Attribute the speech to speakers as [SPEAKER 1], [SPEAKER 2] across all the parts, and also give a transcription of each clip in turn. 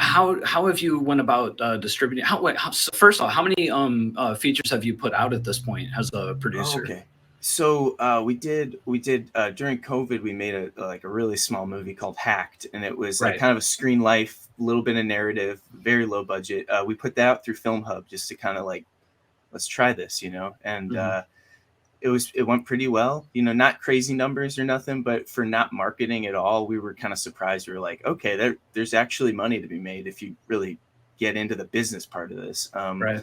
[SPEAKER 1] how have you went about distributing? So first of all, how many features have you put out at this point as a
[SPEAKER 2] Oh,
[SPEAKER 1] producer?
[SPEAKER 2] okay. So we did during COVID we made a really small movie called Hacked, and it was like
[SPEAKER 1] Right.
[SPEAKER 2] kind of a screen life, little bit of narrative, very low budget. We put that out through Filmhub just to kind of like, let's try this, and
[SPEAKER 1] Hmm.
[SPEAKER 2] it went pretty well. Not crazy numbers or nothing, but for not marketing at all, we were kind of surprised. We were like, okay, there's actually money to be made if you really get into the business part of this.
[SPEAKER 1] Right.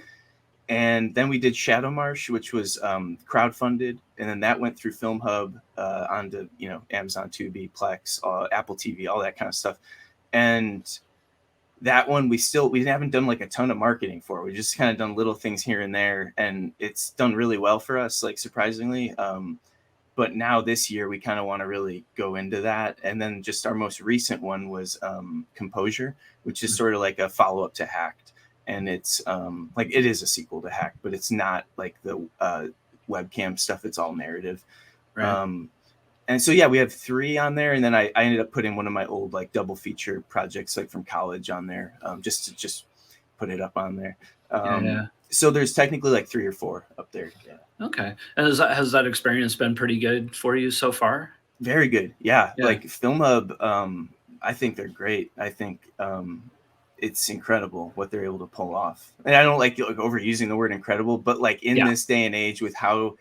[SPEAKER 2] And then we did Shadow Marsh, which was crowdfunded, and then that went through Filmhub onto Amazon Tubi, Plex, Apple TV, all that kind of stuff. And that one we haven't done like a ton of marketing for. We just kind of done little things here and there, and it's done really well for us, like surprisingly. But now this year we kind of want to really go into that. And then just our most recent one was Composure, which is sort of like a follow up to Hacked, and it's like it is a sequel to Hacked, but it's not like the webcam stuff. It's all narrative.
[SPEAKER 1] Right.
[SPEAKER 2] Um, and so yeah, we have 3 on there, and then I ended up putting one of my old like double feature projects like from college on there, just to just put it up on there.
[SPEAKER 1] Yeah. Yeah.
[SPEAKER 2] So there's technically like 3 or 4 up there. Yeah.
[SPEAKER 1] Okay. And has that experience been pretty good for you so far?
[SPEAKER 2] Very good. Yeah.
[SPEAKER 1] Yeah.
[SPEAKER 2] Like Filmhub, I think they're great. I think it's incredible what they're able to pull off. And I don't like overusing the word incredible, but like in
[SPEAKER 1] Yeah.
[SPEAKER 2] this day and age with how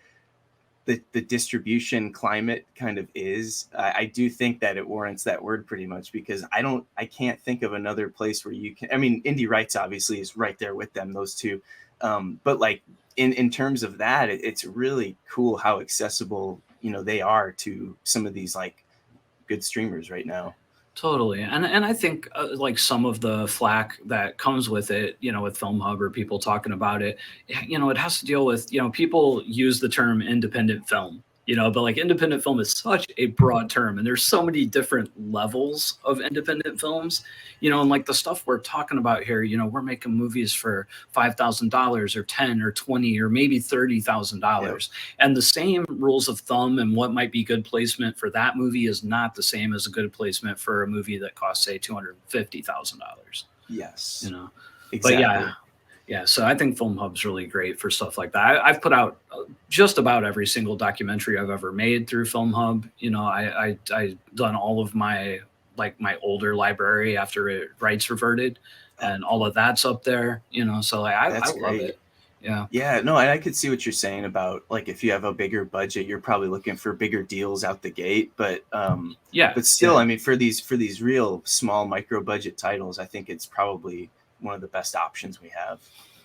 [SPEAKER 2] the distribution climate kind of is, I do think that it warrants that word pretty much, because I can't think of another place where you can. I mean, Indie Rights obviously is right there with them, those two, but like in terms of that, it's really cool how accessible they are to some of these like good streamers right now.
[SPEAKER 1] Totally. And I think like some of the flack that comes with it, with Film Hub or people talking about it, it has to deal with, people use the term independent film, but like independent film is such a broad term and there's so many different levels of independent films, and like the stuff we're talking about here, we're making movies for $5,000 or 10 or 20 or maybe
[SPEAKER 2] Yep.
[SPEAKER 1] $30,000. And the same rules of thumb and what might be good placement for that movie is not the same as a good placement for a movie that costs, say, $250,000.
[SPEAKER 2] Yes,
[SPEAKER 1] You know, but yeah,
[SPEAKER 2] exactly.
[SPEAKER 1] yeah. So I think Film Hub's really great for stuff like that. I've put out just about every single documentary I've ever made through Film Hub. I done all of my my older library after it rights reverted,
[SPEAKER 2] Oh,
[SPEAKER 1] and all
[SPEAKER 2] cool.
[SPEAKER 1] of that's up there. So like I
[SPEAKER 2] That's
[SPEAKER 1] love
[SPEAKER 2] great.
[SPEAKER 1] it. Yeah,
[SPEAKER 2] Yeah, no, and I could see what you're saying about like if you have a bigger budget, you're probably looking for bigger deals out the gate.
[SPEAKER 1] yeah,
[SPEAKER 2] But still,
[SPEAKER 1] yeah.
[SPEAKER 2] I mean, for these real small micro budget titles, I think it's probably one of the best options we have.